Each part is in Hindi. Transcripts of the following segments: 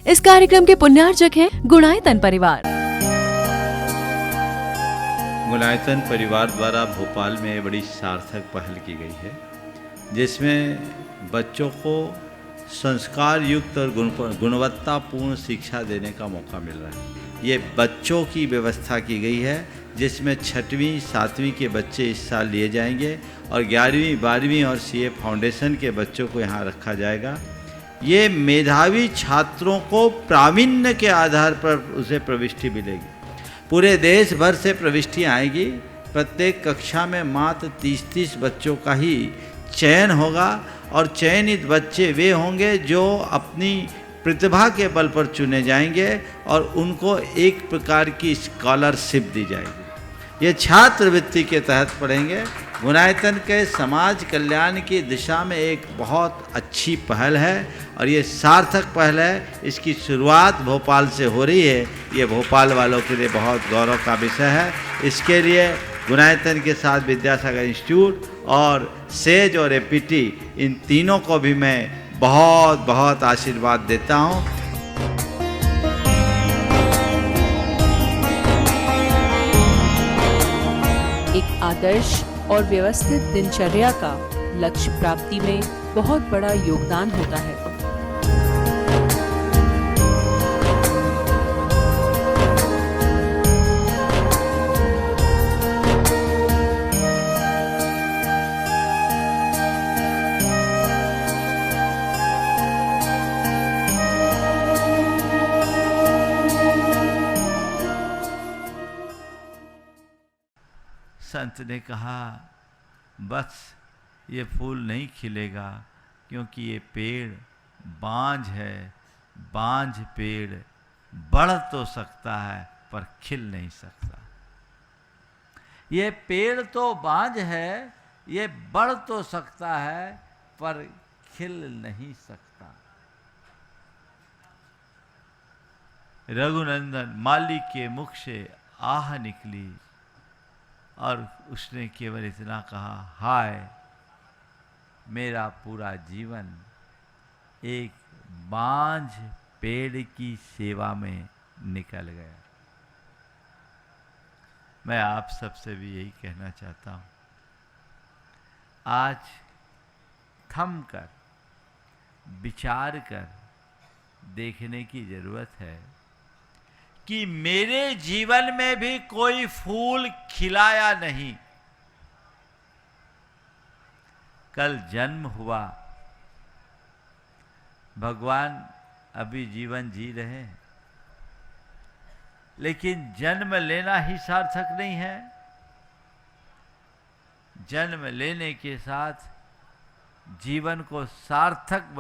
इस कार्यक्रम के पुण्यार्चक हैं गुणायतन परिवार। गुणायतन परिवार द्वारा भोपाल में बड़ी सार्थक पहल की गई है, जिसमें बच्चों को संस्कार युक्त और गुणवत्तापूर्ण शिक्षा देने का मौका मिल रहा है। ये बच्चों की व्यवस्था की गई है, जिसमें 6वीं 7वीं के बच्चे इस साल लिए जाएंगे और 11वीं 12वीं और सीए फाउंडेशन के बच्चों को यहाँ रखा जाएगा। ये मेधावी छात्रों को प्रावीण्य के आधार पर उसे प्रविष्टि मिलेगी। पूरे देश भर से प्रविष्टियाँ आएगी। प्रत्येक कक्षा में मात्र 30-30 बच्चों का ही चयन होगा और चयनित बच्चे वे होंगे जो अपनी प्रतिभा के बल पर चुने जाएंगे और उनको एक प्रकार की स्कॉलरशिप दी जाएगी। ये छात्रवृत्ति के तहत पढ़ेंगे। गुणायतन के समाज कल्याण की दिशा में एक बहुत अच्छी पहल है और ये सार्थक पहल है। इसकी शुरुआत भोपाल से हो रही है। ये भोपाल वालों के लिए बहुत गौरव का विषय है। इसके लिए गुणायतन के साथ विद्यासागर इंस्टीट्यूट और सेज और एपीटी, इन तीनों को भी मैं बहुत बहुत आशीर्वाद देता हूँ। एक आदर्श और व्यवस्थित दिनचर्या का लक्ष्य प्राप्ति में बहुत बड़ा योगदान होता है। संत ने कहा, बस ये फूल नहीं खिलेगा क्योंकि ये पेड़ बांझ है। बांझ पेड़ बढ़ तो सकता है पर खिल नहीं सकता। ये पेड़ तो बांझ है, ये बढ़ तो सकता है पर खिल नहीं सकता। रघुनंदन माली के मुख से आह निकली और उसने केवल इतना कहा, हाय मेरा पूरा जीवन एक बांझ पेड़ की सेवा में निकल गया। मैं आप सबसे भी यही कहना चाहता हूँ, आज थम कर विचार कर देखने की जरूरत है कि मेरे जीवन में भी कोई फूल खिला या नहीं। कल जन्म हुआ, भगवान अभी जीवन जी रहे हैं, लेकिन जन्म लेना ही सार्थक नहीं है। जन्म लेने के साथ जीवन को सार्थक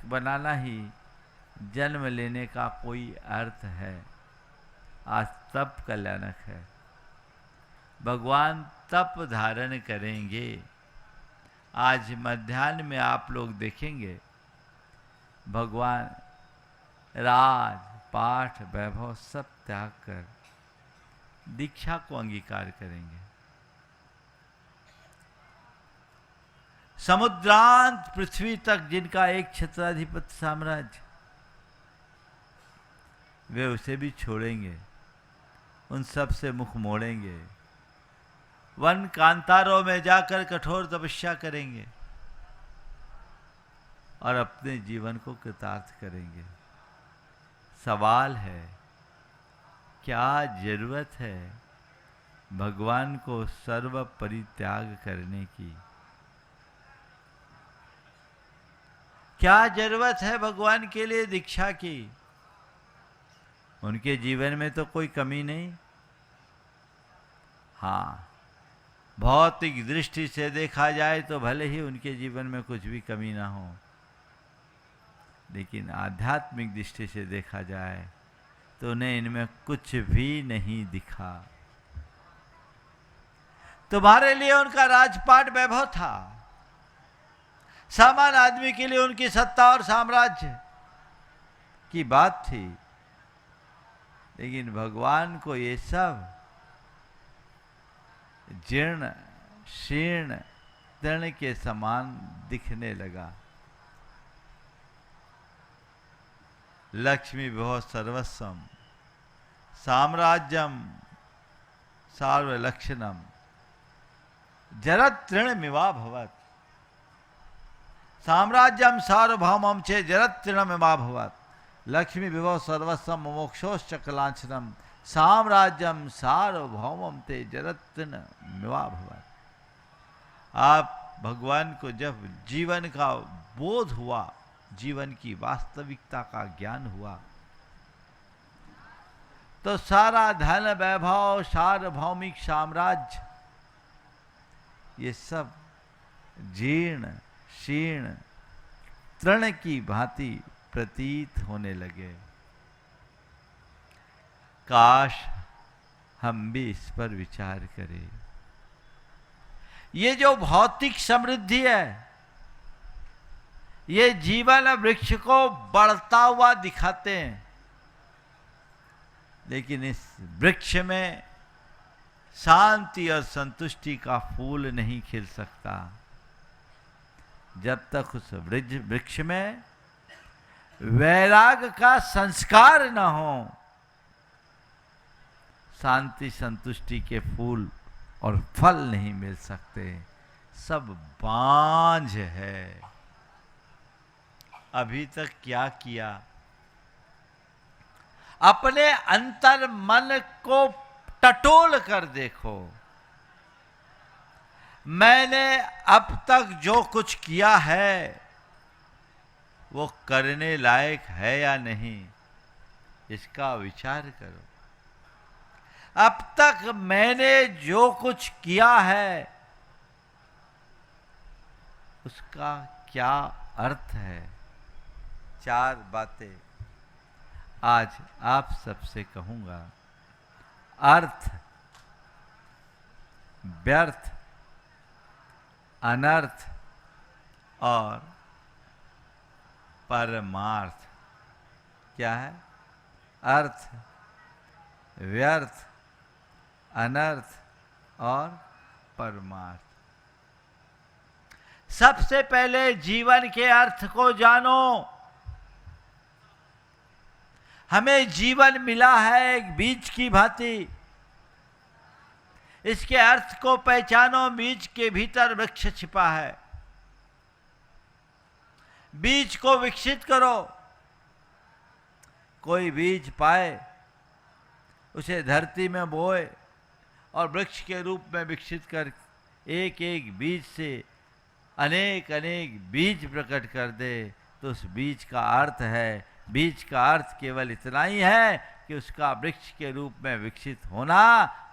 बनाना ही जन्म लेने का कोई अर्थ है। आज तप कल्याणक है। भगवान तप धारण करेंगे। आज मध्याह्न में आप लोग देखेंगे भगवान राज पाठ वैभव सब त्याग कर दीक्षा को अंगीकार करेंगे। समुद्रांत पृथ्वी तक जिनका एक छत्राधिपति साम्राज्य, वे उसे भी छोड़ेंगे, उन सब से मुख मोड़ेंगे, वन कांतारों में जाकर कठोर तपस्या करेंगे और अपने जीवन को कृतार्थ करेंगे। सवाल है, क्या जरूरत है भगवान को सर्व परित्याग करने की? क्या जरूरत है भगवान के लिए दीक्षा की? उनके जीवन में तो कोई कमी नहीं। हाँ, भौतिक दृष्टि से देखा जाए तो भले ही उनके जीवन में कुछ भी कमी ना हो, लेकिन आध्यात्मिक दृष्टि से देखा जाए तो उन्हें इनमें कुछ भी नहीं दिखा। तुम्हारे लिए उनका राजपाट वैभव था, सामान्य आदमी के लिए उनकी सत्ता और साम्राज्य की बात थी, लेकिन भगवान को ये सब जीर्ण शीर्ण तृण के समान दिखने लगा। लक्ष्मी विभव सर्वस्वम साम्राज्यम सार्वलक्षणम जरत तृणमिवा भवत। साम्राज्यम सार्वभौमम चे जरत तृणमिवा भवत। लक्ष्मी विभव सर्वस्वम मोक्षोश्च कलांचनम साम्राज्यम सार्वभौमम ते जरत तृणमिवा भवत। आप भगवान को जब जीवन का बोध हुआ, जीवन की वास्तविकता का ज्ञान हुआ, तो सारा धन वैभव सार्वभौमिक साम्राज्य ये सब जीर्ण शीर्ण तृण की भांति प्रतीत होने लगे। काश हम भी इस पर विचार करें। ये जो भौतिक समृद्धि है, ये जीवन वृक्ष को बढ़ता हुआ दिखाते हैं, लेकिन इस वृक्ष में शांति और संतुष्टि का फूल नहीं खिल सकता जब तक उस वृक्ष में वैराग का संस्कार न हो। शांति संतुष्टि के फूल और फल नहीं मिल सकते, सब बांझ है। अभी तक क्या किया? अपने अंतर मन को टटोल कर देखो। मैंने अब तक जो कुछ किया है वो करने लायक है या नहीं, इसका विचार करो। अब तक मैंने जो कुछ किया है उसका क्या अर्थ है? 4 बातें आज आप सबसे कहूंगा। अर्थ, व्यर्थ, अनर्थ और परमार्थ। क्या है? अर्थ, व्यर्थ, अनर्थ और परमार्थ। सबसे पहले जीवन के अर्थ को जानो। हमें जीवन मिला है एक बीज की भांति। इसके अर्थ को पहचानो। बीज के भीतर वृक्ष छिपा है। बीज को विकसित करो। कोई बीज पाए, उसे धरती में बोए और वृक्ष के रूप में विकसित कर एक एक बीज से अनेक अनेक बीज प्रकट कर दे, तो उस बीज का अर्थ है, बीज का अर्थ केवल इतना ही है कि उसका वृक्ष के रूप में विकसित होना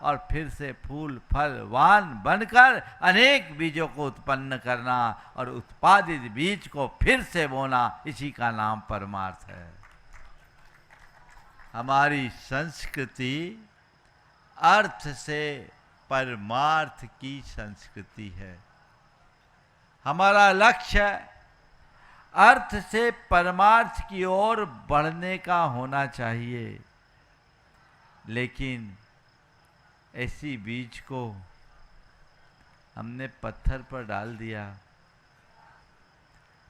और फिर से फूल फलवान बनकर अनेक बीजों को उत्पन्न करना और उत्पादित बीज को फिर से बोना, इसी का नाम परमार्थ है। हमारी संस्कृति अर्थ से परमार्थ की संस्कृति है। हमारा लक्ष्य अर्थ से परमार्थ की ओर बढ़ने का होना चाहिए, लेकिन ऐसी बीज को हमने पत्थर पर डाल दिया,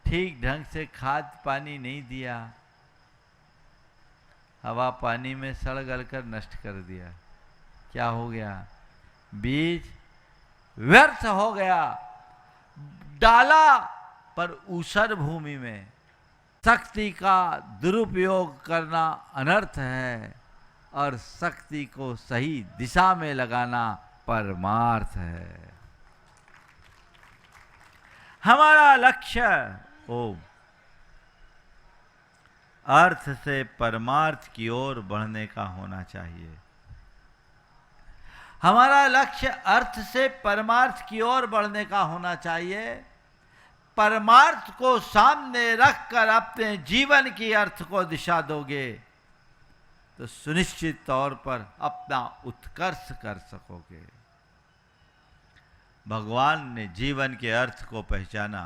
ठीक ढंग से खाद पानी नहीं दिया, हवा पानी में सड़ गल कर नष्ट कर दिया। क्या हो गया? बीज व्यर्थ हो गया। डाला पर ऊसर भूमि में। शक्ति का दुरुपयोग करना अनर्थ है और शक्ति को सही दिशा में लगाना परमार्थ है। हमारा लक्ष्य अर्थ से परमार्थ की ओर बढ़ने का होना चाहिए। हमारा लक्ष्य अर्थ से परमार्थ की ओर बढ़ने का होना चाहिए। परमार्थ को सामने रखकर अपने जीवन की अर्थ को दिशा दोगे तो सुनिश्चित तौर पर अपना उत्कर्ष कर सकोगे। भगवान ने जीवन के अर्थ को पहचाना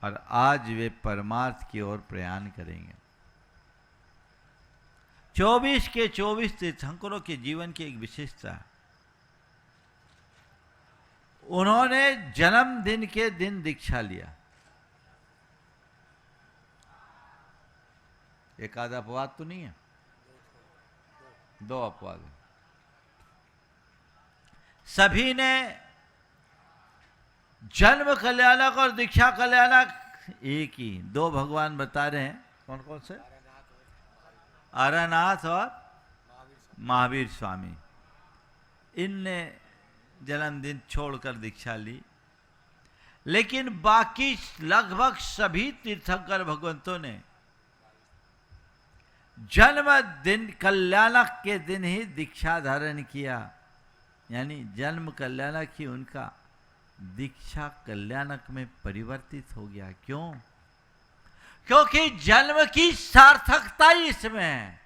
और आज वे परमार्थ की ओर प्रयाण करेंगे। 24 के 24 तीर्थंकरों के जीवन की एक विशेषता, उन्होंने जन्मदिन के दिन दीक्षा लिया। एक आधा अपवाद तो नहीं है, 2 अपवाद है। सभी ने जन्म कल्याणक और दीक्षा कल्याणक एक ही, 2 भगवान बता रहे हैं। कौन कौन से? आरानाथ और महावीर स्वामी। इनने जन्मदिन छोड़कर दीक्षा ली, लेकिन बाकी लगभग सभी तीर्थंकर भगवंतों ने जन्मदिन कल्याणक के दिन ही दीक्षा धारण किया, यानी जन्म कल्याणक ही उनका दीक्षा कल्याणक में परिवर्तित हो गया। क्यों? क्योंकि जन्म की सार्थकता इसमें है।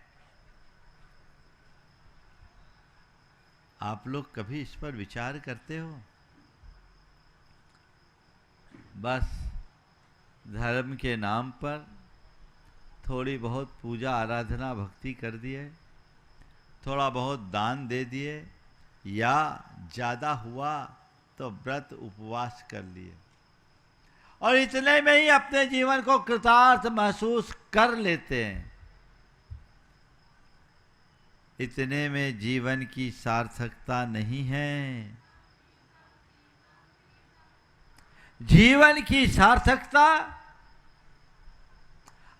आप लोग कभी इस पर विचार करते हो? बस धर्म के नाम पर थोड़ी बहुत पूजा आराधना भक्ति कर दिए, थोड़ा बहुत दान दे दिए, या ज़्यादा हुआ तो व्रत उपवास कर लिए, और इतने में ही अपने जीवन को कृतार्थ महसूस कर लेते हैं। इतने में जीवन की सार्थकता नहीं है। जीवन की सार्थकता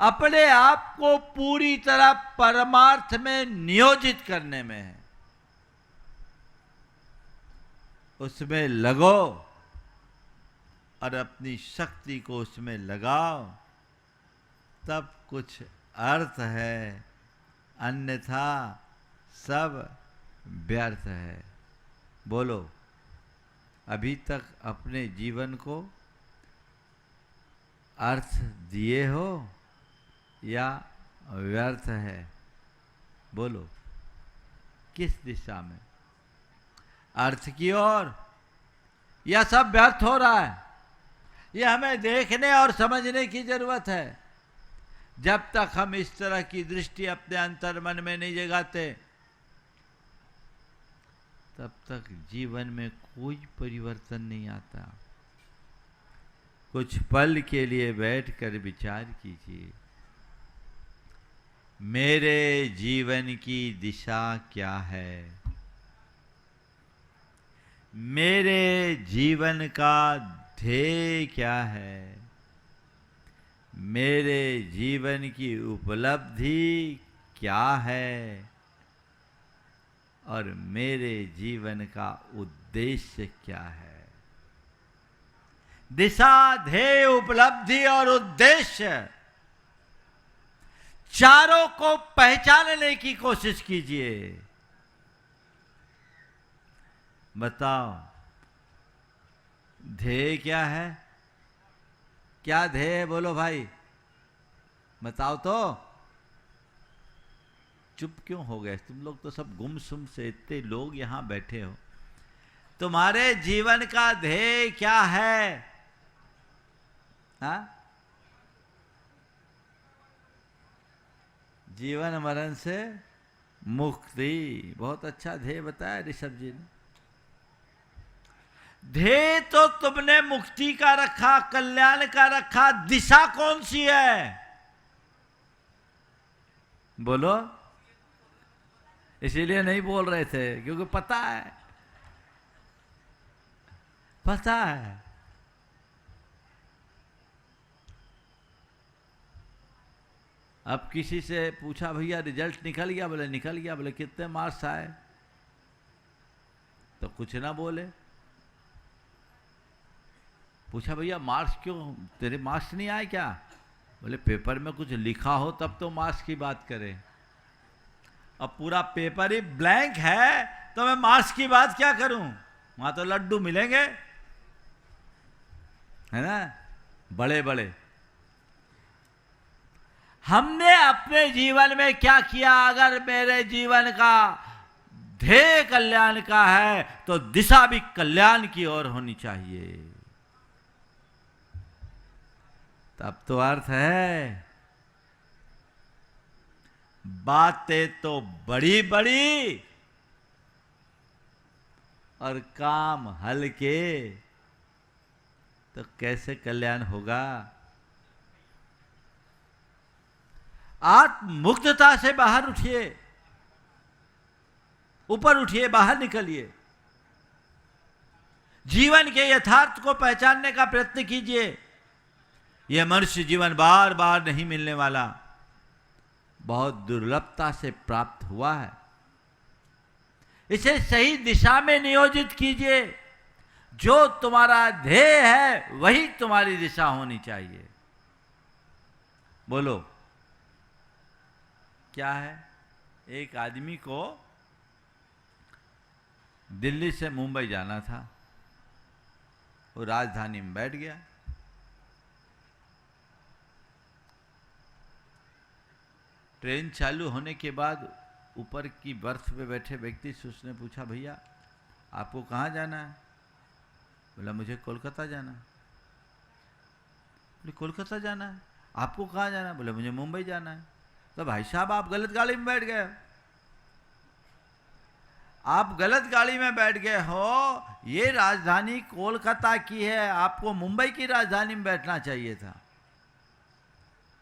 अपने आप को पूरी तरह परमार्थ में नियोजित करने में है। उसमें लगो और अपनी शक्ति को उसमें लगाओ, तब कुछ अर्थ है, अन्यथा सब व्यर्थ है। बोलो, अभी तक अपने जीवन को अर्थ दिए हो या व्यर्थ है? बोलो, किस दिशा में? अर्थ की ओर या सब व्यर्थ हो रहा है? यह हमें देखने और समझने की जरूरत है। जब तक हम इस तरह की दृष्टि अपने अंतर मन में नहीं जगाते, तब तक जीवन में कोई परिवर्तन नहीं आता। कुछ पल के लिए बैठकर विचार कीजिए, मेरे जीवन की दिशा क्या है? मेरे जीवन का ध्येय क्या है? मेरे जीवन की उपलब्धि क्या है? और मेरे जीवन का उद्देश्य क्या है? दिशा, ध्येय, उपलब्धि और उद्देश्य, चारों को पहचानने की कोशिश कीजिए। बताओ, ध्येय क्या है? क्या ध्येय है? बोलो भाई, बताओ तो। चुप क्यों हो गए तुम लोग? तो सब गुमसुम से इतने लोग यहां बैठे हो। तुम्हारे जीवन का ध्येय क्या है? हाँ? जीवन मरण से मुक्ति। बहुत अच्छा ध्येय बताया ऋषभ जी ने। ध्येय तो तुमने मुक्ति का रखा, कल्याण का रखा, दिशा कौन सी है? बोलो। इसीलिए नहीं बोल रहे थे, क्योंकि पता है, पता है। अब किसी से पूछा, भैया रिजल्ट निकल गया? बोले निकल गया। बोले कितने मार्क्स आए? तो कुछ ना बोले। पूछा, भैया मार्क्स क्यों, तेरे मार्क्स नहीं आए क्या? बोले पेपर में कुछ लिखा हो तब तो मार्क्स की बात करें। अब पूरा पेपर ही ब्लैंक है तो मैं मार्क्स की बात क्या करूं? वहां तो लड्डू मिलेंगे, है ना, बड़े बड़े। हमने अपने जीवन में क्या किया? अगर मेरे जीवन का ध्येय कल्याण का है तो दिशा भी कल्याण की ओर होनी चाहिए। तब तो अर्थ है। बातें तो बड़ी बड़ी और काम हल्के, तो कैसे कल्याण होगा? आत्म मुग्धता से बाहर उठिए, ऊपर उठिए, बाहर निकलिए, जीवन के यथार्थ को पहचानने का प्रयत्न कीजिए। यह मनुष्य जीवन बार बार नहीं मिलने वाला, बहुत दुर्लभता से प्राप्त हुआ है। इसे सही दिशा में नियोजित कीजिए। जो तुम्हारा ध्येय है वही तुम्हारी दिशा होनी चाहिए। बोलो क्या है? एक आदमी को दिल्ली से मुंबई जाना था, वो राजधानी में बैठ गया। ट्रेन चालू होने के बाद ऊपर की बर्थ पे बैठे व्यक्ति से उसने पूछा, भैया आपको कहाँ जाना है? बोला मुझे कोलकाता जाना है। बोले कोलकाता जाना है, आपको कहाँ जाना है? बोले मुझे मुंबई जाना है। तो भाई साहब आप गलत गाड़ी में बैठ गए, आप गलत गाड़ी में बैठ गए हो। ये राजधानी कोलकाता की है, आपको मुंबई की राजधानी में बैठना चाहिए था।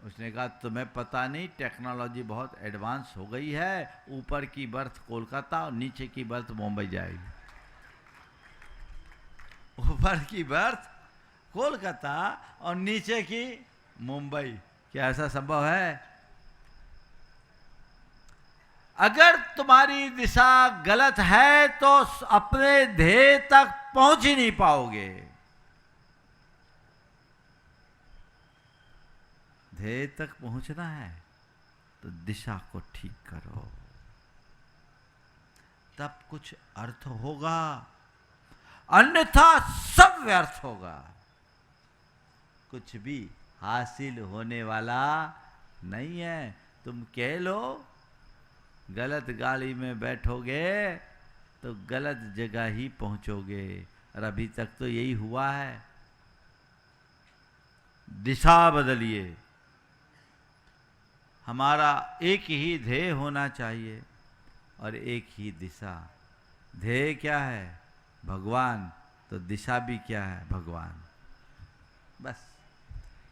उसने कहा तुम्हें पता नहीं, टेक्नोलॉजी बहुत एडवांस हो गई है, ऊपर की बर्थ कोलकाता और नीचे की बर्थ मुंबई जाएगी। ऊपर की बर्थ कोलकाता और नीचे की मुंबई। क्या ऐसा संभव है? अगर तुम्हारी दिशा गलत है तो अपने ध्येय तक पहुंच ही नहीं पाओगे। ध्येय तक पहुंचना है तो दिशा को ठीक करो, तब कुछ अर्थ होगा, अन्यथा सब व्यर्थ होगा। कुछ भी हासिल होने वाला नहीं है। तुम कह लो गलत गाड़ी में बैठोगे तो गलत जगह ही पहुंचोगे, और अभी तक तो यही हुआ है। दिशा बदलिए। हमारा एक ही ध्येय होना चाहिए और एक ही दिशा। ध्येय क्या है? भगवान। तो दिशा भी क्या है? भगवान। बस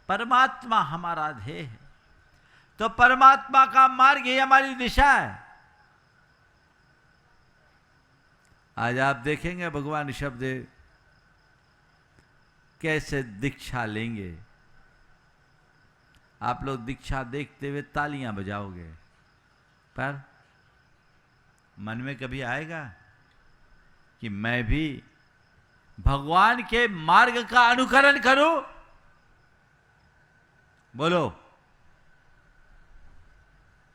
परमात्मा हमारा ध्येय है, तो परमात्मा का मार्ग ही हमारी दिशा है। आज आप देखेंगे भगवान ऋषभदेव कैसे दीक्षा लेंगे। आप लोग दीक्षा देखते हुए तालियां बजाओगे, पर मन में कभी आएगा कि मैं भी भगवान के मार्ग का अनुकरण करूं? बोलो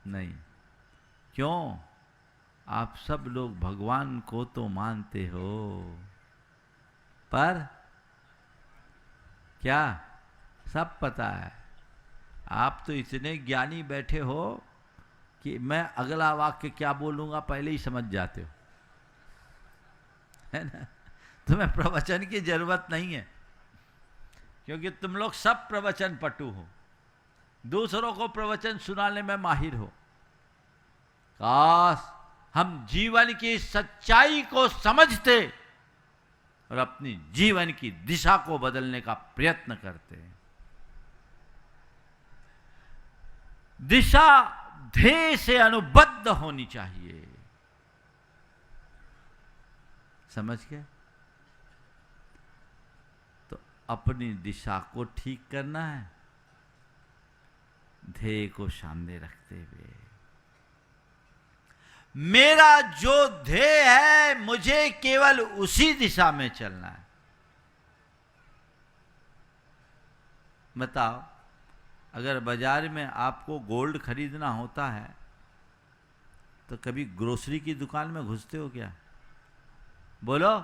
नहीं। क्यों? आप सब लोग भगवान को तो मानते हो, पर क्या सब पता है? आप तो इतने ज्ञानी बैठे हो कि मैं अगला वाक्य क्या बोलूंगा पहले ही समझ जाते हो, है ना? तुम्हें प्रवचन की जरूरत नहीं है, क्योंकि तुम लोग सब प्रवचन पटु हो, दूसरों को प्रवचन सुनाने में माहिर हो। काश हम जीवन की सच्चाई को समझते और अपनी जीवन की दिशा को बदलने का प्रयत्न करते हैं। दिशा ध्येय से अनुबद्ध होनी चाहिए। समझ गए? तो अपनी दिशा को ठीक करना है, ध्येय को सामने रखते हुए। मेरा जो ध्येय है मुझे केवल उसी दिशा में चलना है। बताओ, अगर बाजार में आपको गोल्ड खरीदना होता है तो कभी ग्रोसरी की दुकान में घुसते हो क्या? बोलो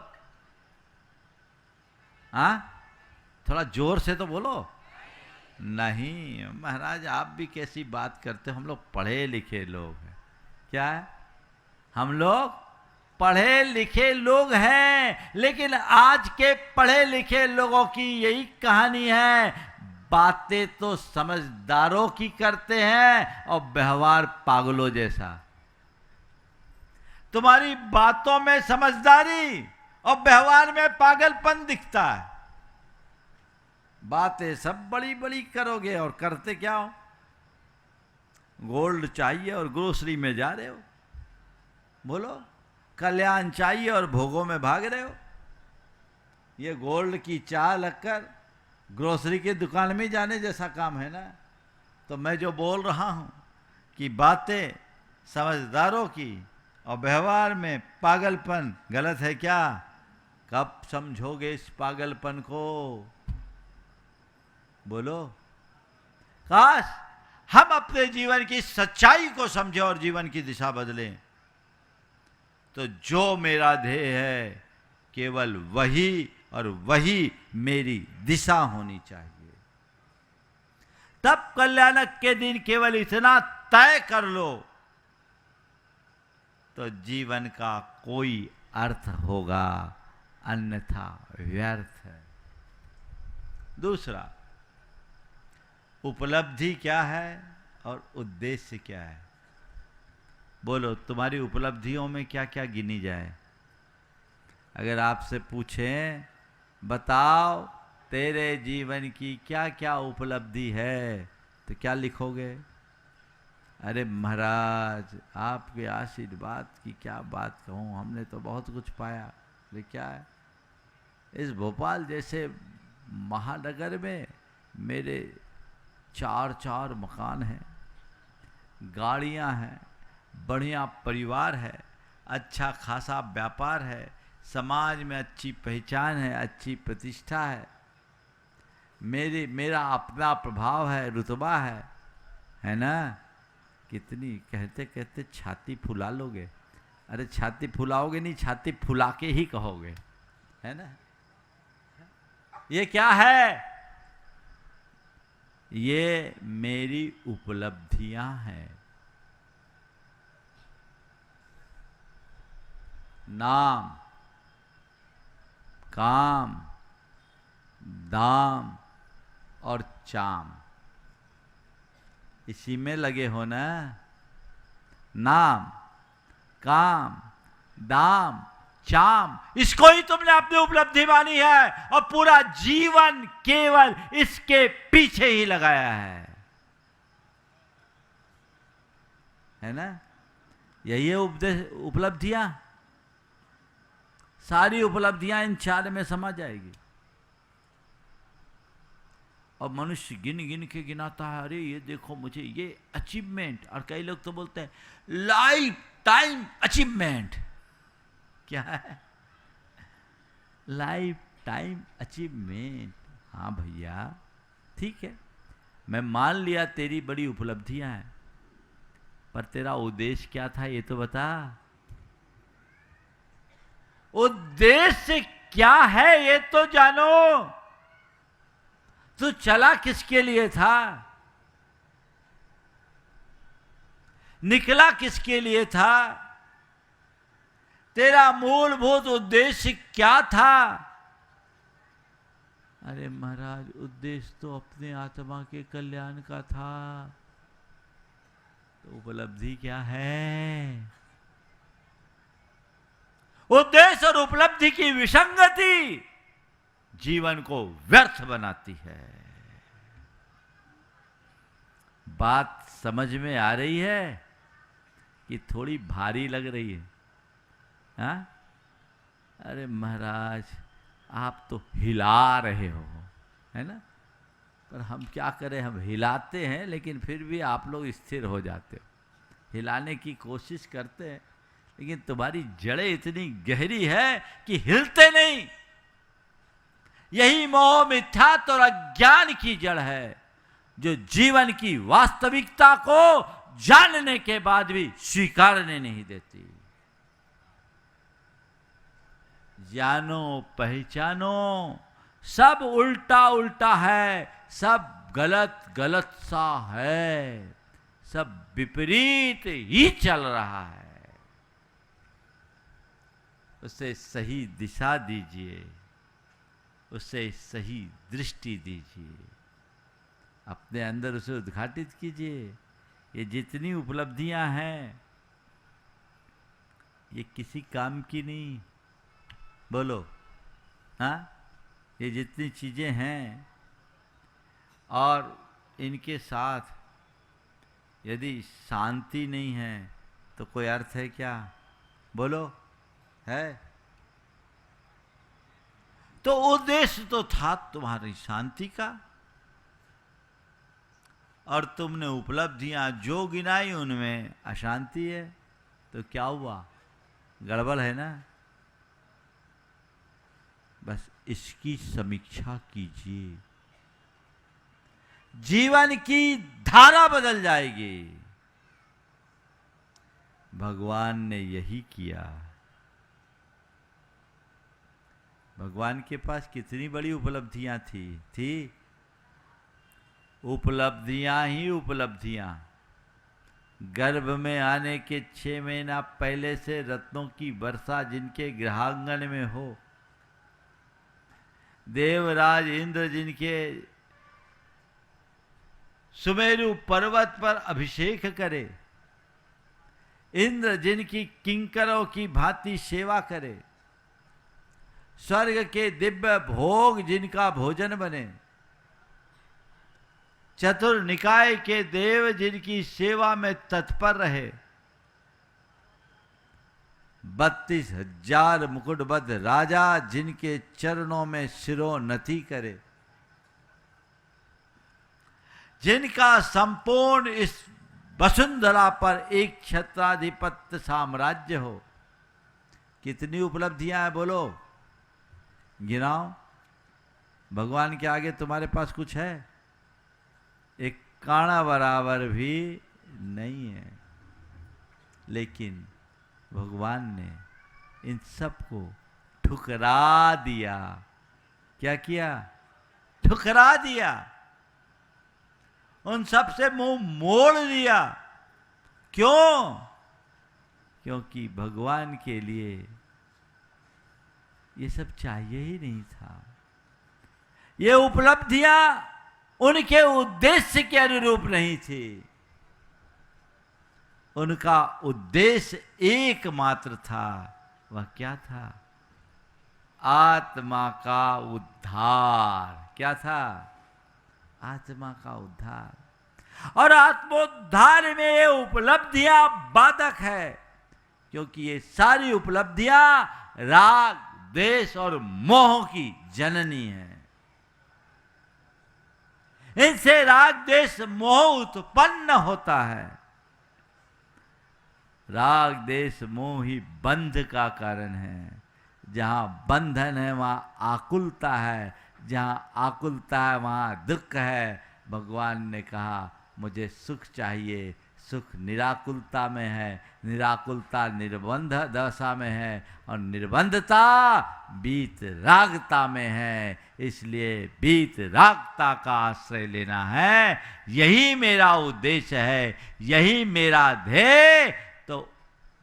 हाँ, थोड़ा जोर से तो बोलो। नहीं महाराज, आप भी कैसी बात करते हो? हम लोग पढ़े लिखे लोग हैं। क्या है? हम लोग पढ़े लिखे लोग हैं, लेकिन आज के पढ़े लिखे लोगों की यही कहानी है, बातें तो समझदारों की करते हैं और व्यवहार पागलों जैसा। तुम्हारी बातों में समझदारी और व्यवहार में पागलपन दिखता है। बातें सब बड़ी बड़ी करोगे और करते क्या हो? गोल्ड चाहिए और ग्रोसरी में जा रहे हो। बोलो, कल्याण चाहिए और भोगों में भाग रहे हो। ये गोल्ड की चाह लगकर ग्रोसरी की दुकान में जाने जैसा काम है ना। तो मैं जो बोल रहा हूं कि बातें समझदारों की और व्यवहार में पागलपन गलत है क्या? कब समझोगे इस पागलपन को? बोलो। काश हम अपने जीवन की सच्चाई को समझें और जीवन की दिशा बदलें। तो जो मेरा ध्येय है केवल वही और वही मेरी दिशा होनी चाहिए। तब कल्याणक के दिन केवल इतना तय कर लो तो जीवन का कोई अर्थ होगा, अन्यथा व्यर्थ है। दूसरा, उपलब्धि क्या है और उद्देश्य क्या है? बोलो, तुम्हारी उपलब्धियों में क्या क्या गिनी जाए? अगर आपसे पूछें, बताओ तेरे जीवन की क्या क्या उपलब्धि है, तो क्या लिखोगे? अरे महाराज, आपके आशीर्वाद की क्या बात कहूँ, हमने तो बहुत कुछ पाया। अरे क्या है? इस भोपाल जैसे महानगर में मेरे 4 मकान हैं, गाड़ियां हैं, बढ़िया परिवार है, अच्छा खासा व्यापार है, समाज में अच्छी पहचान है, अच्छी प्रतिष्ठा है, मेरा अपना प्रभाव है, रुतबा है ना? कितनी कहते कहते छाती फुला लोगे। अरे छाती फुलाओगे नहीं, छाती फुला के ही कहोगे, है ना? ये क्या है? ये मेरी उपलब्धियां हैं। नाम, काम, दाम और चाम, इसी में लगे हो ना। नाम, काम, दाम, चाम, इसको ही तुमने अपनी उपलब्धि मानी है और पूरा जीवन केवल इसके पीछे ही लगाया है ना? यही है उपलब्धियां। सारी उपलब्धियां इन 4 में समा जाएगी। और मनुष्य गिन गिन के गिनाता है, अरे ये देखो मुझे ये अचीवमेंट, और कई लोग तो बोलते हैं लाइफ टाइम अचीवमेंट। क्या है? Life time achievement. हाँ भैया, ठीक है, मैं मान लिया तेरी बड़ी उपलब्धियां हैं, पर तेरा उद्देश्य क्या था ये तो बता। उद्देश्य क्या है ये तो जानो। तू चला किसके लिए था? निकला किसके लिए था? तेरा मूलभूत उद्देश्य क्या था? अरे महाराज, उद्देश्य तो अपने आत्मा के कल्याण का था। तो उपलब्धि क्या है? उद्देश्य और उपलब्धि की विसंगति जीवन को व्यर्थ बनाती है। बात समझ में आ रही है कि थोड़ी भारी लग रही है? हाँ? अरे महाराज, आप तो हिला रहे हो, है ना? पर हम क्या करें, हम हिलाते हैं लेकिन फिर भी आप लोग स्थिर हो जाते हो। हिलाने की कोशिश करते हैं लेकिन तुम्हारी जड़ें इतनी गहरी है कि हिलते नहीं। यही मोह, मिथ्यात्व और अज्ञान की जड़ है जो जीवन की वास्तविकता को जानने के बाद भी स्वीकारने नहीं देती। जानो, पहचानो, सब उल्टा उल्टा है, सब गलत गलत सा है, सब विपरीत ही चल रहा है। उसे सही दिशा दीजिए, उसे सही दृष्टि दीजिए, अपने अंदर उसे उद्घाटित कीजिए। ये जितनी उपलब्धियां हैं ये किसी काम की नहीं। बोलो, हाँ? ये जितनी चीजें हैं और इनके साथ यदि शांति नहीं है तो कोई अर्थ है क्या? बोलो, है? तो उद्देश्य तो था तुम्हारी शांति का, और तुमने उपलब्धियां जो गिनाई उनमें अशांति है, तो क्या हुआ? गड़बड़ है ना? बस इसकी समीक्षा कीजिए, जीवन की धारा बदल जाएगी। भगवान ने यही किया। भगवान के पास कितनी बड़ी उपलब्धियां थी। उपलब्धियां ही उपलब्धियां। गर्भ में आने के 6 महीना पहले से रत्नों की वर्षा जिनके गृहांगन में हो, देवराज इंद्र जिनके सुमेरु पर्वत पर अभिषेक करे, इंद्र जिनकी किंकरों की भांति सेवा करे, स्वर्ग के दिव्य भोग जिनका भोजन बने, चतुर्निकाय के देव जिनकी सेवा में तत्पर रहे, 32,000 मुकुटबद्ध राजा जिनके चरणों में शिरोन्नति करे, जिनका संपूर्ण इस वसुंधरा पर एक छत्राधिपत्य साम्राज्य हो। कितनी उपलब्धियां हैं बोलो, गिनाओ। भगवान के आगे तुम्हारे पास कुछ है? एक काणा बराबर भी नहीं है। लेकिन भगवान ने इन सबको ठुकरा दिया। क्या किया? ठुकरा दिया। उन सब से मुंह मोड़ दिया। क्यों? क्योंकि भगवान के लिए ये सब चाहिए ही नहीं था। ये उपलब्धियां उनके उद्देश्य के अनुरूप नहीं थी। उनका उद्देश्य एकमात्र था। वह क्या था? आत्मा का उद्धार। क्या था? आत्मा का उद्धार। और आत्मोद्धार में ये उपलब्धियां बाधक है, क्योंकि ये सारी उपलब्धियां राग, द्वेष और मोह की जननी है। इनसे राग, द्वेष, मोह उत्पन्न होता है। राग, द्वेष, मोह ही बंध का कारण है। जहां बंधन है वहां आकुलता है, जहां आकुलता है वहां दुख है। भगवान ने कहा मुझे सुख चाहिए। सुख निराकुलता में है, निराकुलता निर्बंध दशा में है, और निर्बंधता बीत रागता में है। इसलिए बीत रागता का आश्रय लेना है। यही मेरा उद्देश्य है, यही मेरा ध्येय। तो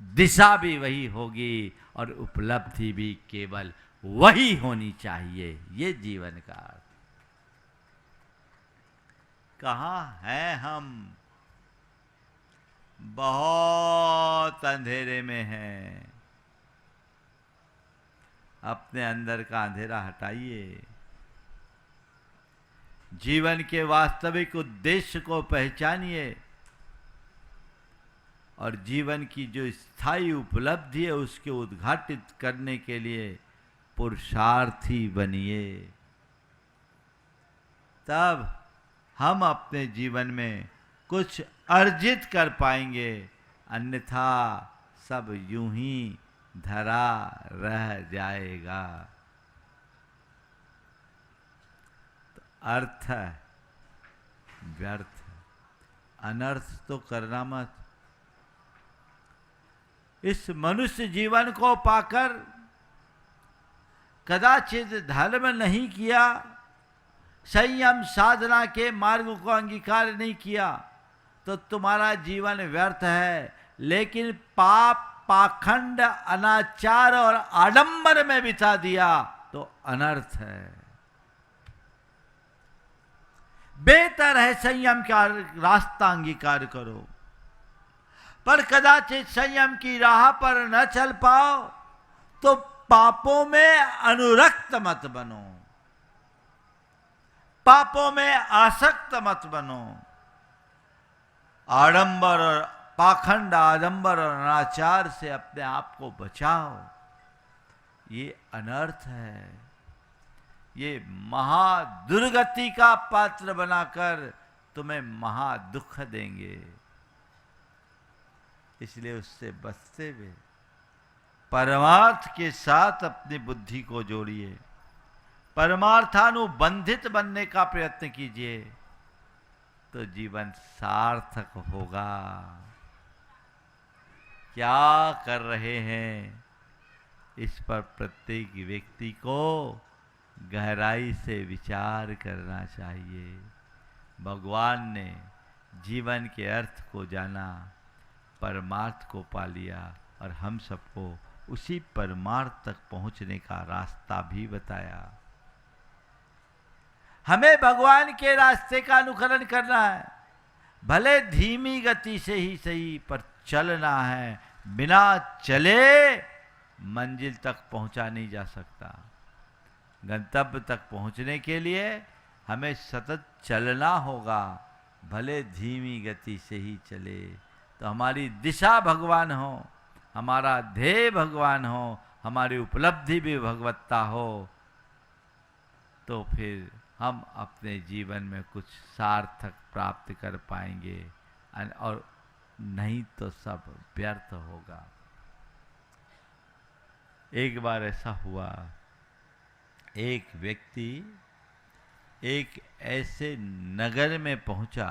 दिशा भी वही होगी और उपलब्धि भी केवल वही होनी चाहिए। ये जीवन का अर्थ। कहाँ हैं हम? बहुत अंधेरे में हैं। अपने अंदर का अंधेरा हटाइए। जीवन के वास्तविक उद्देश्य को पहचानिए, और जीवन की जो स्थायी उपलब्धि है उसके उद्घाटित करने के लिए पुरुषार्थी बनिए। तब हम अपने जीवन में कुछ अर्जित कर पाएंगे, अन्यथा सब यूं ही धरा रह जाएगा। तो अर्थ व्यर्थ, अनर्थ तो करना मत। इस मनुष्य जीवन को पाकर कदाचित धर्म नहीं किया, संयम साधना के मार्ग को अंगीकार नहीं किया, तो तुम्हारा जीवन व्यर्थ है। लेकिन पाप, पाखंड, अनाचार और आडंबर में बिता दिया तो अनर्थ है। बेहतर है संयम का रास्ता अंगीकार करो, पर कदाचित संयम की राह पर न चल पाओ तो पापों में अनुरक्त मत बनो, पापों में आसक्त मत बनो। आडंबर और पाखंड, आडंबर और अनाचार से अपने आप को बचाओ। ये अनर्थ है, ये महादुर्गति का पात्र बनाकर तुम्हें महादुख देंगे। इसलिए उससे बचते हुए परमार्थ के साथ अपनी बुद्धि को जोड़िए, परमार्थानुबंधित बनने का प्रयत्न कीजिए, तो जीवन सार्थक होगा। क्या कर रहे हैं, इस पर प्रत्येक व्यक्ति को गहराई से विचार करना चाहिए। भगवान ने जीवन के अर्थ को जाना, परमार्थ को पा लिया और हम सबको उसी परमार्थ तक पहुंचने का रास्ता भी बताया। हमें भगवान के रास्ते का अनुकरण करना है, भले धीमी गति से ही सही, पर चलना है। बिना चले मंजिल तक पहुंचा नहीं जा सकता। गंतव्य तक पहुंचने के लिए हमें सतत चलना होगा, भले धीमी गति से ही चले। तो हमारी दिशा भगवान हो, हमारा ध्येय भगवान हो, हमारी उपलब्धि भी भगवत्ता हो, तो फिर हम अपने जीवन में कुछ सार्थक प्राप्त कर पाएंगे, और नहीं तो सब व्यर्थ होगा। एक बार ऐसा हुआ, एक व्यक्ति एक ऐसे नगर में पहुंचा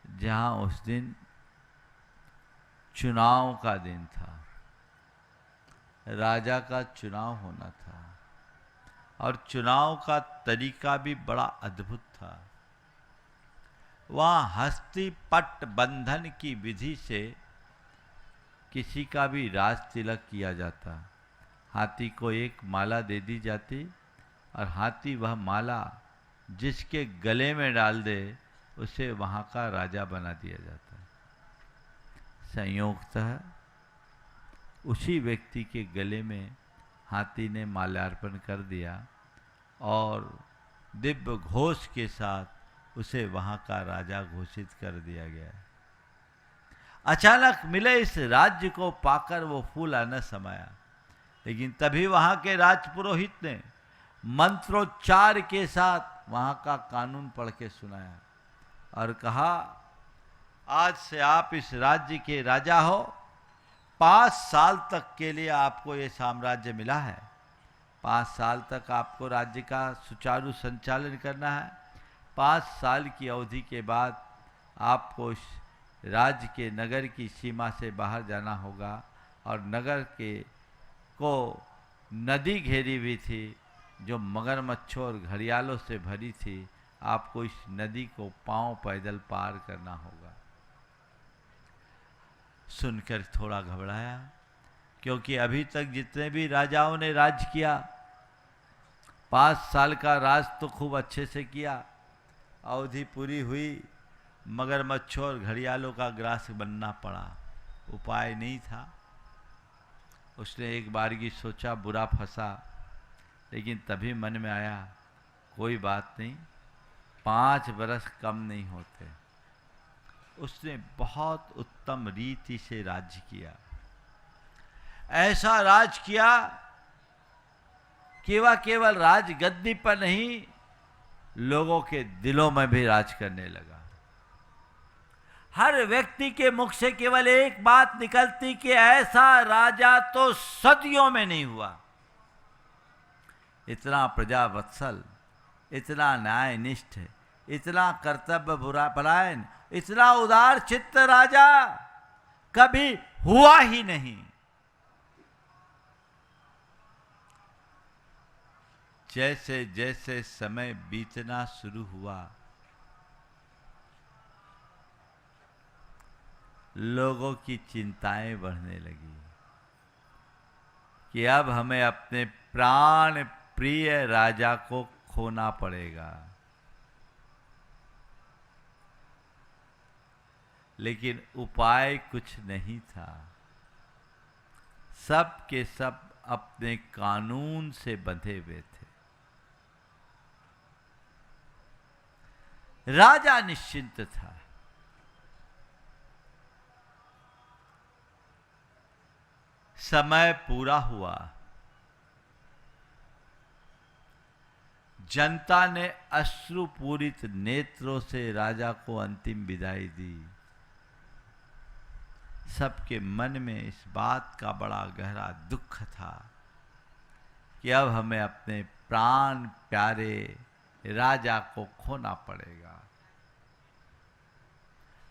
जहां उस दिन चुनाव का दिन था, राजा का चुनाव होना था, और चुनाव का तरीका भी बड़ा अद्भुत था। वहाँ हस्तिपट बंधन की विधि से किसी का भी राज तिलक किया जाता। हाथी को एक माला दे दी जाती और हाथी वह माला जिसके गले में डाल दे उसे वहाँ का राजा बना दिया जाता। संयोगतः उसी व्यक्ति के गले में हाथी ने माल्यार्पण कर दिया और दिव्य घोष के साथ उसे वहाँ का राजा घोषित कर दिया गया। अचानक मिले इस राज्य को पाकर वो फूला न समाया, लेकिन तभी वहाँ के राजपुरोहित ने मंत्रोच्चार के साथ वहाँ का कानून पढ़ के सुनाया और कहा, आज से आप इस राज्य के राजा हो। 5 साल तक के लिए आपको ये साम्राज्य मिला है। 5 साल तक आपको राज्य का सुचारू संचालन करना है। 5 साल की अवधि के बाद आपको इस राज्य के नगर की सीमा से बाहर जाना होगा, और नगर के को नदी घेरी हुई थी जो मगरमच्छों और घड़ियालों से भरी थी। आपको इस नदी को पांव पैदल पार करना होगा। सुनकर थोड़ा घबराया, क्योंकि अभी तक जितने भी राजाओं ने राज किया, 5 साल का राज तो खूब अच्छे से किया, अवधि पूरी हुई, मगरमच्छों और घड़ियालों का ग्रास बनना पड़ा। उपाय नहीं था। उसने एक बार की सोचा, बुरा फंसा, लेकिन तभी मन में आया, कोई बात नहीं, 5 बरस कम नहीं होते। उसने बहुत उत्तम रीति से राज्य किया। ऐसा राज किया कि वह केवल राज गद्दी पर नहीं, लोगों के दिलों में भी राज करने लगा। हर व्यक्ति के मुख से केवल एक बात निकलती कि ऐसा राजा तो सदियों में नहीं हुआ। इतना प्रजावत्सल, इतना न्यायनिष्ठ, इतना कर्तव्य बुरा परायण, इतना उदार चित्त राजा कभी हुआ ही नहीं। जैसे जैसे समय बीतना शुरू हुआ, लोगों की चिंताएं बढ़ने लगी कि अब हमें अपने प्राण प्रिय राजा को खोना पड़ेगा। लेकिन उपाय कुछ नहीं था। सब के सब अपने कानून से बंधे हुए थे। राजा निश्चिंत था। समय पूरा हुआ। जनता ने अश्रुपूरित नेत्रों से राजा को अंतिम विदाई दी। सबके मन में इस बात का बड़ा गहरा दुख था कि अब हमें अपने प्राण प्यारे राजा को खोना पड़ेगा।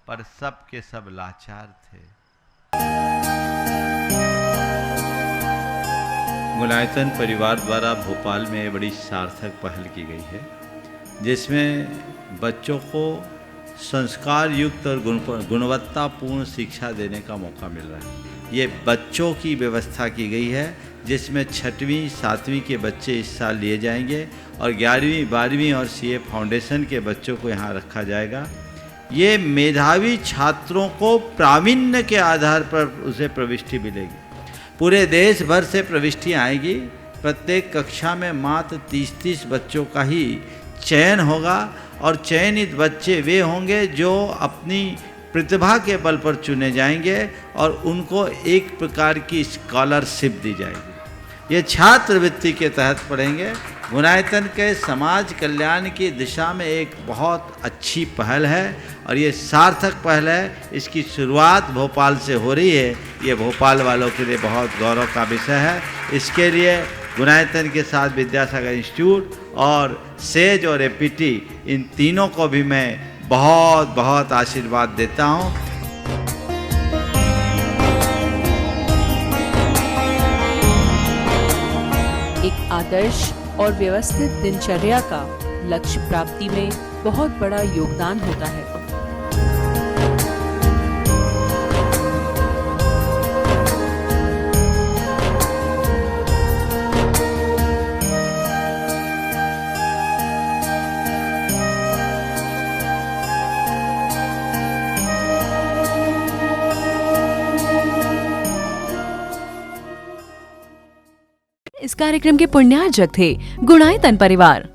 पर सब के सब लाचार थे। मुलायतन परिवार द्वारा भोपाल में बड़ी सार्थक पहल की गई है, जिसमें बच्चों को संस्कार युक्त और गुणवत्तापूर्ण शिक्षा देने का मौका मिल रहा है। ये बच्चों की व्यवस्था की गई है, जिसमें 6वीं 7वीं के बच्चे इस साल लिए जाएंगे और 11वीं 12वीं और सीए फाउंडेशन के बच्चों को यहाँ रखा जाएगा। ये मेधावी छात्रों को प्रावीण्य के आधार पर उसे प्रविष्टि मिलेगी। पूरे देश भर से प्रविष्टियाँ आएगी। प्रत्येक कक्षा में मात्र 30-30 बच्चों का ही चयन होगा और चयनित बच्चे वे होंगे जो अपनी प्रतिभा के बल पर चुने जाएंगे और उनको एक प्रकार की स्कॉलरशिप दी जाएगी। ये छात्रवृत्ति के तहत पढ़ेंगे। मुलायतन के समाज कल्याण की दिशा में एक बहुत अच्छी पहल है और ये सार्थक पहल है। इसकी शुरुआत भोपाल से हो रही है। ये भोपाल वालों के लिए बहुत गौरव का विषय है। इसके लिए मुलायतन के साथ विद्यासागर इंस्टीट्यूट और सेज और एपीटी, इन तीनों को भी मैं बहुत बहुत आशीर्वाद देता हूँ। एक आदर्श और व्यवस्थित दिनचर्या का लक्ष्य प्राप्ति में बहुत बड़ा योगदान होता है। इस कार्यक्रम के पुण्यार्जक थे गुणायतन परिवार।